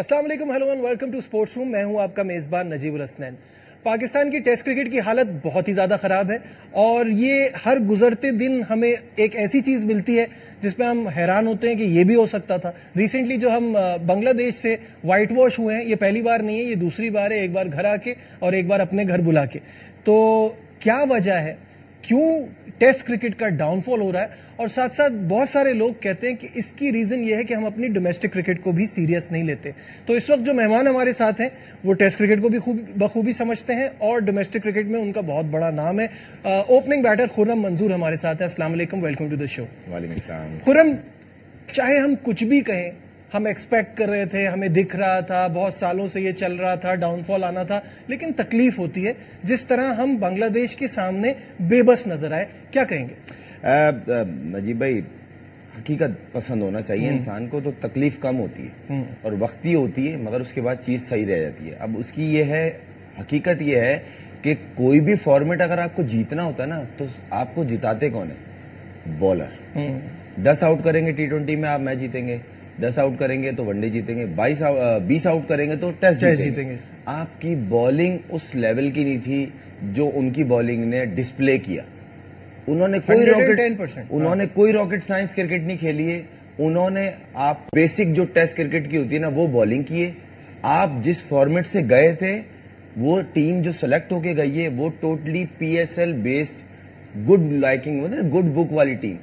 अस्सलाम वालेकुम, hello and welcome to sports room. मैं हूं आपका मेजबान नजीबुल हसनैन। पाकिस्तान की टेस्ट क्रिकेट की हालत बहुत ही ज्यादा खराब है और ये हर गुजरते दिन हमें एक ऐसी चीज मिलती है जिसमें हम हैरान होते हैं कि ये भी हो सकता था। रिसेंटली जो हम बांग्लादेश से व्हाइट वॉश हुए हैं, ये पहली बार नहीं है, ये दूसरी बार है। एक बार घर आके और एक बार अपने घर बुला के। तो क्या वजह है, क्यों टेस्ट क्रिकेट का डाउनफॉल हो रहा है? और साथ साथ बहुत सारे लोग कहते हैं कि इसकी रीजन ये है कि हम अपनी डोमेस्टिक क्रिकेट को भी सीरियस नहीं लेते। तो इस वक्त जो मेहमान हमारे साथ हैं वो टेस्ट क्रिकेट को भी बखूबी समझते हैं और डोमेस्टिक क्रिकेट में उनका बहुत बड़ा नाम है। ओपनिंग बैटर खुर्रम मंजूर हमारे साथ है। अस्सलाम वालेकुम, वेलकम टू द शो। वालेकुम सलाम। खुर्रम, चाहे हम कुछ भी कहें, हम एक्सपेक्ट कर रहे थे, हमें दिख रहा था, बहुत सालों से ये चल रहा था, डाउनफॉल आना था, लेकिन तकलीफ होती है जिस तरह हम बांग्लादेश के सामने बेबस नजर आए। क्या कहेंगे? नजीब भाई, हकीकत पसंद होना चाहिए इंसान को, तो तकलीफ कम होती है और वक्ती होती है, मगर उसके बाद चीज सही रह जाती है। अब उसकी ये है, हकीकत ये है कि कोई भी फॉर्मेट अगर आपको जीतना होता है ना, तो आपको जिताते कौन है? बॉलर। 10 आउट करेंगे T20 में, आप मैच जीतेंगे। 10 आउट करेंगे तो वनडे जीतेंगे। 20 आउट करेंगे तो टेस्ट जीतेंगे। आपकी बॉलिंग उस लेवल की नहीं थी जो उनकी बॉलिंग ने डिस्प्ले किया। उन्होंने कोई रॉकेट साइंस क्रिकेट नहीं खेली है। उन्होंने आप बेसिक जो टेस्ट क्रिकेट की होती है ना, वो बॉलिंग की है। आप जिस फॉर्मेट से गए थे, वो टीम जो सेलेक्ट होके गई है, वो totally PSL based good liking, मतलब गुड बुक वाली टीम।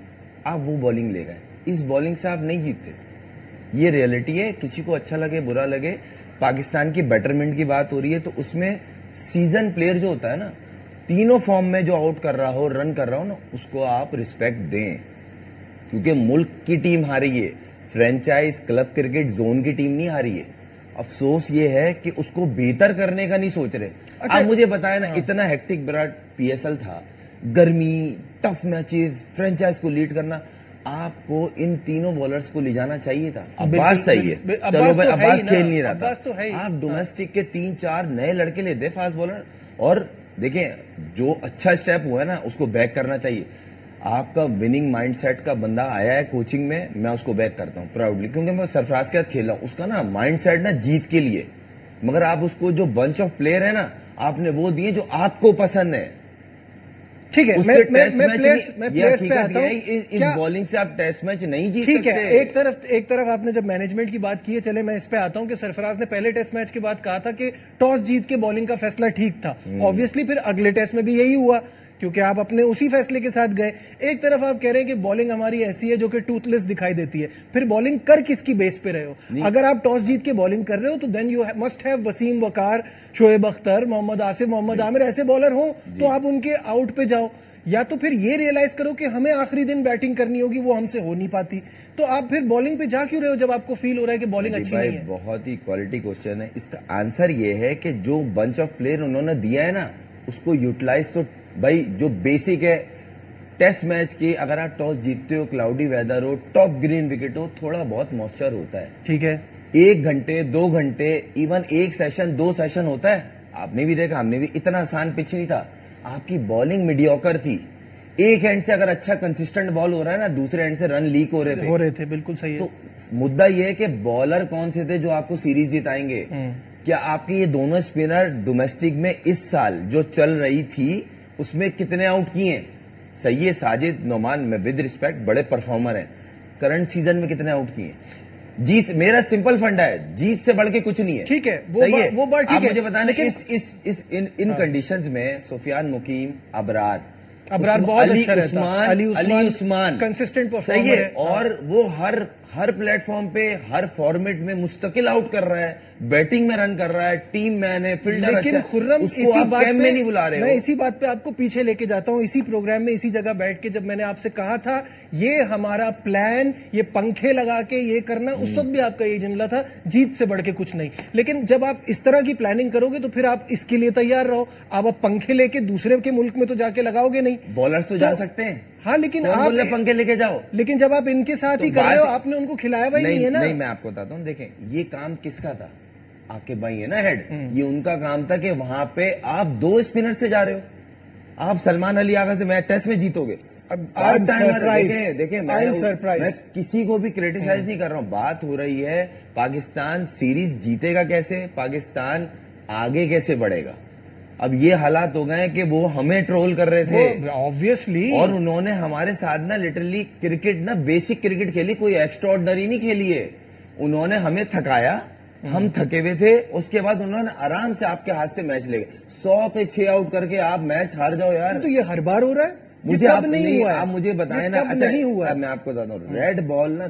आप वो बॉलिंग ले गए, इस बॉलिंग से आप नहीं जीतते। ये रियलिटी है, किसी को अच्छा लगे बुरा लगे। पाकिस्तान की बेटरमेंट की बात हो रही है, तो उसमें सीजन प्लेयर जो होता है ना, तीनों फॉर्म में जो आउट कर रहा हो, रन कर रहा हो ना, उसको आप रिस्पेक्ट दें, क्योंकि मुल्क की टीम हारी है, फ्रेंचाइज क्लब क्रिकेट जोन की टीम नहीं हारी है। अफसोस ये है कि उसको बेहतर करने का नहीं सोच रहे। अच्छा, आप मुझे बताया ना, इतना हेक्टिक बड़ा PSL था, गर्मी, टफ मैचेस, फ्रेंचाइज को लीड करना, आपको इन तीनों बॉलर्स को ले जाना चाहिए था। अब्बास सही है, चलो भाई, अब्बास खेल नहीं रहा था। आप डोमेस्टिक के 3-4 नए लड़के ले दे फास्ट बॉलर। और देखें, जो अच्छा स्टेप हुआ है ना, उसको बैक करना चाहिए। आपका विनिंग माइंडसेट का बंदा आया है कोचिंग में, मैं उसको बैक करता हूं प्राउडली, क्योंकि मैं सरफराज के साथ खेल रहा हूं। उसका ना माइंडसेट ना जीत के लिए, मगर आप उसको जो बंच ऑफ प्लेयर है ना, आपने वो दिए जो आपको पसंद है। ठीक है, मैं प्लेयर्स पे आता हूं। इस बॉलिंग से आप टेस्ट मैच नहीं जीत सकते। ठीक है, एक तरफ आपने जब मैनेजमेंट की बात की है, चले मैं इस पे आता हूं कि सरफराज ने पहले टेस्ट मैच के बाद कहा था कि टॉस जीत के बॉलिंग का फैसला ठीक था। ऑब्वियसली फिर अगले टेस्ट में भी यही हुआ, क्योंकि आप अपने उसी फैसले के साथ गए। एक तरफ आप कह रहे हैं कि बॉलिंग हमारी ऐसी है जो कि टूथलेस दिखाई देती है, फिर बॉलिंग कर किसकी बेस पे रहे हो? अगर आप टॉस जीत के बॉलिंग कर रहे हो तो then you must have Wasim Waqar, Shoaib Akhtar, Mohammad Asif, Mohammad Amir, ऐसे बॉलर हो तो आप उनके आउट पे जाओ। या तो फिर ये रियलाइज करो कि हमें आखिरी दिन बैटिंग करनी होगी, वो हमसे हो नहीं पाती, तो आप फिर बॉलिंग पे जा क्यों रहे हो जब आपको फील हो रहा है कि बॉलिंग अच्छी नहीं है? बहुत ही क्वालिटी क्वेश्चन है। इसका आंसर ये है कि जो बंच ऑफ प्लेयर उन्होंने दिया है ना, उसको यूटिलाइज, तो भाई जो बेसिक है टेस्ट मैच की, अगर आप टॉस जीतते हो, क्लाउडी वेदर हो, टॉप ग्रीन विकेट हो, थोड़ा बहुत मॉइस्चर होता है, ठीक है, 1 घंटे 2 घंटे, इवन 1 सेशन 2 सेशन होता है। आपने भी देखा, हमने भी, इतना आसान पिच नहीं था। आपकी बॉलिंग मीडियोकर थी। एक एंड से अगर अच्छा कंसिस्टेंट बॉल हो रहा है ना, दूसरे एंड से रन लीक हो रहे थे। बिल्कुल सही है। तो मुद्दा यह है कि बॉलर कौन से थे जो आपको सीरीज जिताएंगे? क्या आपके ये दोनों स्पिनर डोमेस्टिक में इस साल जो चल रही थी उसमें कितने आउट किए? सही है, साजिद, नोमान, में विद रिस्पेक्ट बड़े परफॉर्मर हैं, करंट सीजन में कितने आउट किए? जीत, मेरा सिंपल फंडा है, जीत से बढ़ के कुछ नहीं है। ठीक है, वो बात ठीक है। मुझे बताना कि इन कंडीशंस में सुफियान मुकीम, अबरार बहुत अच्छा रहता है। अली उस्मान कंसिस्टेंट परफॉर्मर सही है, और वो हर प्लेटफॉर्म पे, हर फॉर्मेट में मुस्तकिल आउट कर रहा है, बैटिंग में रन कर रहा है, टीम मैन है, फील्डर अच्छा। लेकिन खुर्रम, उसको आप कैम में नहीं बुला रहे हो। मैं इसी बात पे आपको पीछे लेके जाता हूं। इसी प्रोग्राम में, इसी जगह बैठ के जब मैंने आपसे कहा था ये हमारा प्लान, ये पंखे लगा के ये करना, उस वक्त भी आपका ये जुमला था, जीत से बढ़ के कुछ नहीं। लेकिन जब आप इस तरह की प्लानिंग करोगे तो फिर आप इसके लिए तैयार रहो। आप पंखे लेके दूसरे के मुल्क में तो जाके लगाओगे नहीं। बॉलर्स तो जा सकते हैं, हाँ, लेकिन आप पंखे लेके जाओ। लेकिन जब आप इनके साथ ही कर रहे हो, आपने उनको खिलाया भाई नहीं है ना? नहीं, मैं आपको बताता हूँ, देखें, ये काम किसका था? आपके भाई है ना हेड, ये उनका काम था कि वहां पे आप 2 स्पिनर से जा रहे हो। आप सलमान अली आगा से मैच टेस्ट में जीतोगे, देखें मैं किसी को भी क्रिटिसाइज नहीं कर रहा हूं। बात हो रही है पाकिस्तान सीरीज जीतेगा कैसे, पाकिस्तान आगे कैसे बढ़ेगा। अब ये हालात हो गए कि वो हमें ट्रोल कर रहे थे ऑब्वियसली, और उन्होंने हमारे साथ ना लिटरली क्रिकेट ना बेसिक क्रिकेट खेली, कोई एक्स्ट्रा ऑर्डिनरी नहीं खेली है। उन्होंने हमें थकाया, हम थके हुए थे, उसके बाद उन्होंने आराम से आपके हाथ से मैच ले गए। 100 पे 6 आउट करके आप मैच हार जाओ यार। तो ये हर बार हो रहा है, मुझे आप नहीं हुआ है? आप मुझे बताएं ना। अच्छा नहीं हुआ मैं आपको बताता हूँ,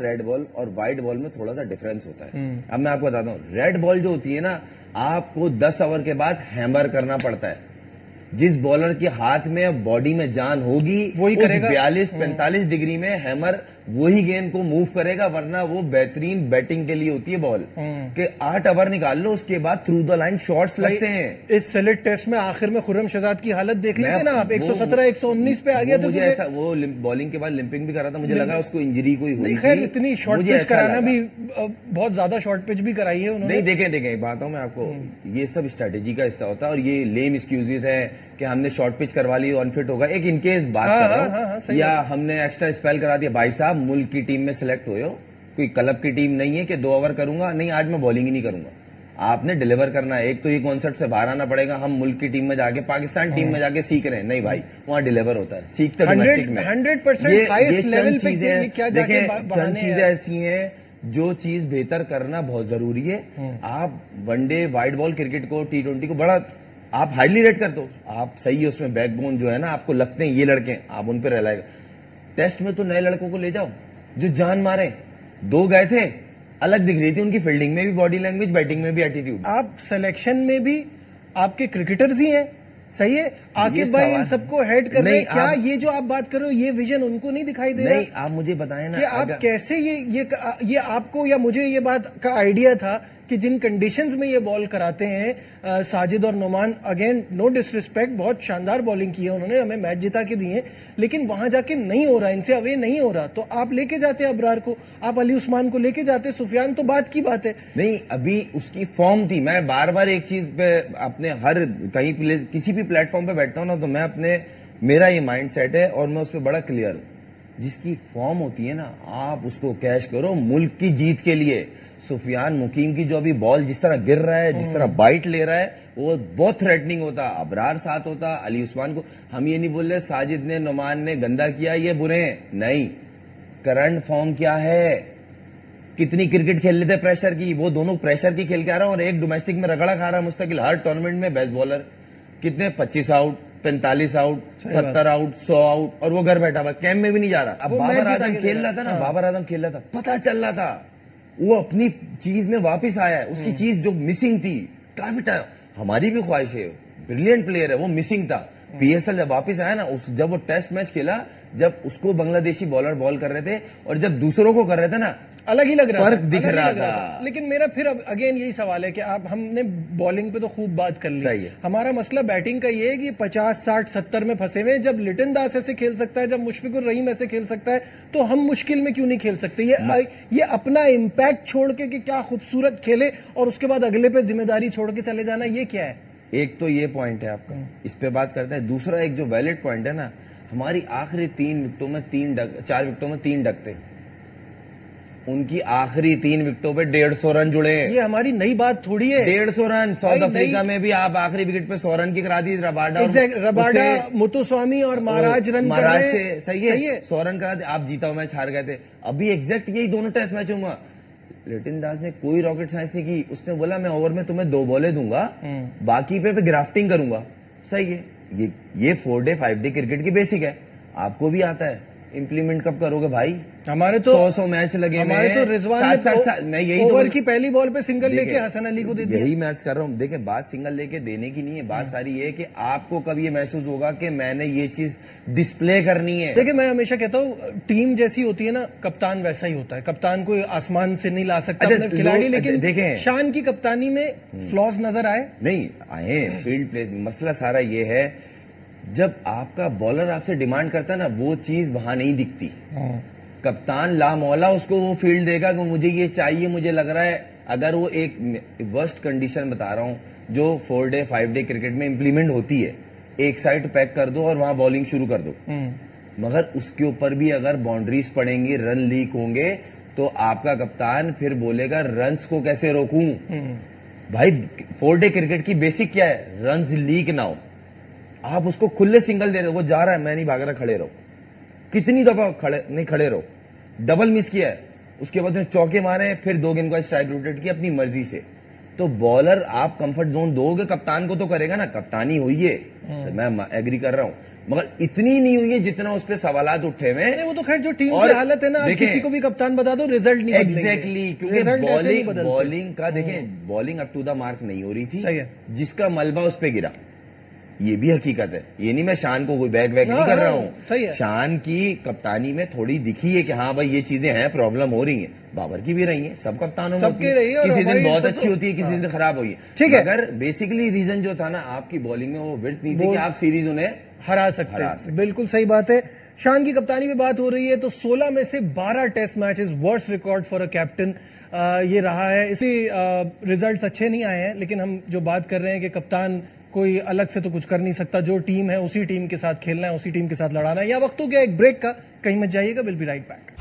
रेड बॉल और व्हाइट बॉल में थोड़ा सा डिफरेंस होता है। अब मैं आपको बताता हूँ, रेड बॉल जो होती है ना, आपको 10 ओवर के बाद हैमर करना पड़ता है। जिस बॉलर के हाथ में बॉडी में जान होगी वही करेगा। 42-45 डिग्री में हैमर वही गेंद को मूव करेगा, वरना वो बेहतरीन बैटिंग के लिए होती है बॉल के 8 ओवर निकाल लो, उसके बाद थ्रू द लाइन शॉट्स लगते हैं। इस सेलेक्ट टेस्ट में आखिर में खुर्रम शहजाद की हालत देख लेते ना आप, 117-119 पे आ गया था। मुझे ऐसा वो बॉलिंग के बाद लिंपिंग भी करा था, मुझे लगा उसको इंजरी कोई हुई थी। खैर इतनी शॉर्ट पिच कराना भी, बहुत ज्यादा शॉर्ट पिच भी कराई है उन्होंने। नहीं देखें बात हूं मैं आपको, ये सब स्ट्रेटेजी का हिस्सा होता है, और ये लेम एक्सक्यूजेज है कि हमने शॉर्ट पिच करवा ली अनफिट होगा। एक इनकेस बात कर रहा हूँ, या हमने एक्स्ट्रा स्पेल करा दिया। भाई साहब, मुल्क की टीम में सिलेक्ट हुए हो, कोई क्लब की टीम नहीं है कि 2 ओवर करूंगा, नहीं आज मैं बॉलिंग ही नहीं करूंगा। आपने डिलीवर करना है। एक तो ये कॉन्सेप्ट से बाहर आना पड़ेगा। हम मुल्क की टीम में जाके, पाकिस्तान टीम में जाके सीख रहे हैं, नहीं भाई, वहां डिलीवर होता है। सीखते डोमेस्टिक में 100% हाईएस्ट लेवल पे देखें, चंद चीजें ऐसी हैं जो चीज बेहतर करना बहुत जरूरी है। आप वनडे व्हाइट बॉल क्रिकेट को, T20 को बड़ा आप हाईली रेट करते हो, आप सही है उसमें, बैकबोन जो है ना, आपको लगते हैं ये लड़के, आप उन पर रहलाएगा। टेस्ट में तो नए लड़कों को ले जाओ जो जान मारे। 2 गए थे, अलग दिख रही थी उनकी फील्डिंग में भी बॉडी लैंग्वेज, बैटिंग में भी एटीट्यूड। आप सिलेक्शन में भी आपके क्रिकेटर्स ही हैं, सही है। आकिब भाई इन सबको हेड कर रहे हैं क्या? ये जो आप बात कर रहे हो, ये विजन उनको नहीं दिखाई दे रहा? नहीं, आप मुझे बताएं ना कि आप कैसे ये आपको या मुझे ये बात का आइडिया था कि जिन कंडीशंस में ये बॉल कराते हैं साजिद और नोमान, अगेन नो डिसरिस्पेक्ट, बहुत शानदार बॉलिंग की है उन्होंने, हमें मैच जिता के दिए, लेकिन वहां जाके नहीं हो रहा, इनसे अवे नहीं हो रहा। तो आप लेके जाते अबरार को, आप अली उस्मान को लेके जाते, सुफियान, तो बात की बात है। नहीं, अभी उसकी फॉर्म थी। मैं बार बार एक चीज पे अपने हर कहीं किसी भी प्लेटफॉर्म पे बैठता हूं ना, तो मैं अपने, मेरा ये माइंड सेट है और मैं उस पर बड़ा क्लियर हूं। जिसकी फॉर्म होती है ना, आप उसको कैश करो मुल्क की जीत के लिए। सुफियान मुकीम की जो अभी बॉल जिस तरह गिर रहा है, जिस तरह बाइट ले रहा है, वो बहुत थ्रेटनिंग होता। अबरार साथ होता, अली उस्मान को, हम ये नहीं बोल रहे साजिद ने, नोमान ने गंदा किया, ये बुरे हैं, नहीं। करंट फॉर्म क्या है, कितनी क्रिकेट खेल लेते प्रेशर की, वो दोनों प्रेशर की खेल के आ रहा है, और एक डोमेस्टिक में रगड़ा खा रहा है मुस्तकिल। हर टूर्नामेंट में बेस्ट बॉलर कितने, 25 आउट, 45 आउट, 70 आउट, 100 आउट, और वो घर बैठा हुआ, कैंप में भी नहीं जा रहा। अब बाबर आजम खेल रहा था ना, बाबर आजम खेल रहा था, पता चल रहा था वो अपनी चीज में वापस आया है। उसकी चीज जो मिसिंग थी काफी टाइम, हमारी भी ख्वाहिश है, ब्रिलियंट प्लेयर है, वो मिसिंग था। पीएसएल जब वापस आया ना, जब वो टेस्ट मैच खेला, जब उसको बांग्लादेशी बॉलर बॉल कर रहे थे और जब दूसरों को कर रहे थे ना, अलग ही लग रहा फर्क दिख रहा था। लेकिन मेरा फिर अब अगेन यही सवाल है कि आप, हमने बॉलिंग पे तो खूब बात कर ली, हमारा मसला बैटिंग का ये है कि 50, 60, 70 में फंसे हुए। जब लिटन दास ऐसे खेल सकता है, जब मुशफिकुर रहीम ऐसे खेल सकता है, तो हम मुश्किल में क्यों नहीं खेल सकते? ये अपना इम्पैक्ट छोड़ के कि क्या खूबसूरत खेले और उसके बाद अगले पे जिम्मेदारी छोड़ के चले जाना, ये क्या है? एक तो ये पॉइंट है आपका, इस पे बात करते हैं। दूसरा एक जो वैलिड पॉइंट है ना, हमारी आखिरी 4 विकेटों में 3 डकते, उनकी आखिरी 3 विकेटों पे 150 रन जुड़े हैं। ये हमारी नई बात थोड़ी है। 150 रन साउथ अफ्रीका में भी आप आखिरी विकेट पे 100 रन की करा दी। रबाडा, मुतुस्वामी और महाराज रन महाराज से सही है 100 रन करा दे, आप जीता हुआ मैच हार गए थे। अभी एग्जैक्ट यही दोनों टेस्ट मैच हुआ। लिटन दास ने कोई रॉकेट साइंस नहीं की, उसने बोला मैं ओवर में तुम्हें 2 बॉलें दूंगा, बाकी पे ग्राफ्टिंग करूंगा। सही है, ये 4 डे 5 डे क्रिकेट की बेसिक है, आपको भी आता है। इम्प्लीमेंट कब करोगे भाई? हमारे तो 100 मैच लगे, हमारे तो रिजवान ने मैं यही ओवर की पहली बॉल पे सिंगल लेके हसन अली को दे दिया। यही मैच कर रहा हूँ। देखिए, बात सिंगल लेके देने की नहीं है, बात सारी ये है कि आपको कब ये महसूस होगा कि मैंने ये चीज डिस्प्ले करनी है। देखिए, मैं हमेशा कहता हूँ, टीम जैसी होती है ना, कप्तान वैसा ही होता है। कप्तान को आसमान से नहीं ला सकता अपने खिलाड़ी, लेकिन देखें शान की कप्तानी में फ्लॉज नजर आए, नहीं आए। फील्ड प्ले मसला सारा ये है, जब आपका बॉलर आपसे डिमांड करता है ना, वो चीज वहां नहीं दिखती। कप्तान ला मौला उसको वो फील्ड देगा कि मुझे ये चाहिए, मुझे लग रहा है। अगर वो एक वर्स्ट कंडीशन बता रहा हूं जो 4 डे 5 डे क्रिकेट में इंप्लीमेंट होती है, एक साइड पैक कर दो और वहां बॉलिंग शुरू कर दो, मगर उसके ऊपर भी अगर बाउंड्रीज पड़ेंगी, रन लीक होंगे, तो आपका कप्तान फिर बोलेगा रन्स को कैसे रोकूं। भाई 4 डे क्रिकेट की बेसिक क्या है, रन्स लीक ना हो। आप उसको खुले सिंगल दे रहे हो, वो जा रहा है, मैं नहीं भाग रहा, खड़े रहो। कितनी दफा खड़े रहो। डबल मिस किया है, उसके बाद चौके मारे, फिर 2 गेंद का स्ट्राइक रोटेट किया अपनी मर्जी से। तो बॉलर आप कंफर्ट जोन दोगे, कप्तान को तो करेगा ना, कप्तानी हुई है, मैं एग्री कर रहा हूं, मगर इतनी नहीं हुई है जितना उस पर सवालात उठे हुए। वो तो खैर जो टीम की हालत है ना, आप किसी को भी कप्तान बता दो, रिजल्ट नहीं बदलेंगे। एग्जैक्टली, क्योंकि बॉलिंग का देखें, bowling up to the mark नहीं हो रही थी, जिसका मलबा उस पर गिरा। ये भी हकीकत है, ये नहीं मैं शान को कोई बैक नहीं कर रहा हूँ। शान की कप्तानी में थोड़ी दिखी है कि हाँ भाई ये चीजें हैं, प्रॉब्लम हो रही है, बाबर की भी रही है, सब कप्तानों में होती है, किसी दिन बहुत अच्छी होती है, किसी दिन खराब हुई है, ठीक है। अगर बेसिकली रीजन जो था ना आपकी बॉलिंग में, वो विड्थ नहीं थी कि आप सीरीज उन्हें हरा सकते हैं। बिल्कुल सही बात है। शान की कप्तानी में बात हो रही है तो 16 में से 12 test matches, worst record for a captain ये रहा है। इसी रिजल्ट्स अच्छे नहीं आए हैं, लेकिन हम जो बात कर रहे हैं कि कप्तान कोई अलग से तो कुछ कर नहीं सकता, जो टीम है उसी टीम के साथ खेलना है, उसी टीम के साथ लड़ाना है। या वक्त हो गया एक ब्रेक का, कहीं मत जाइएगा, विल बी राइट बैक।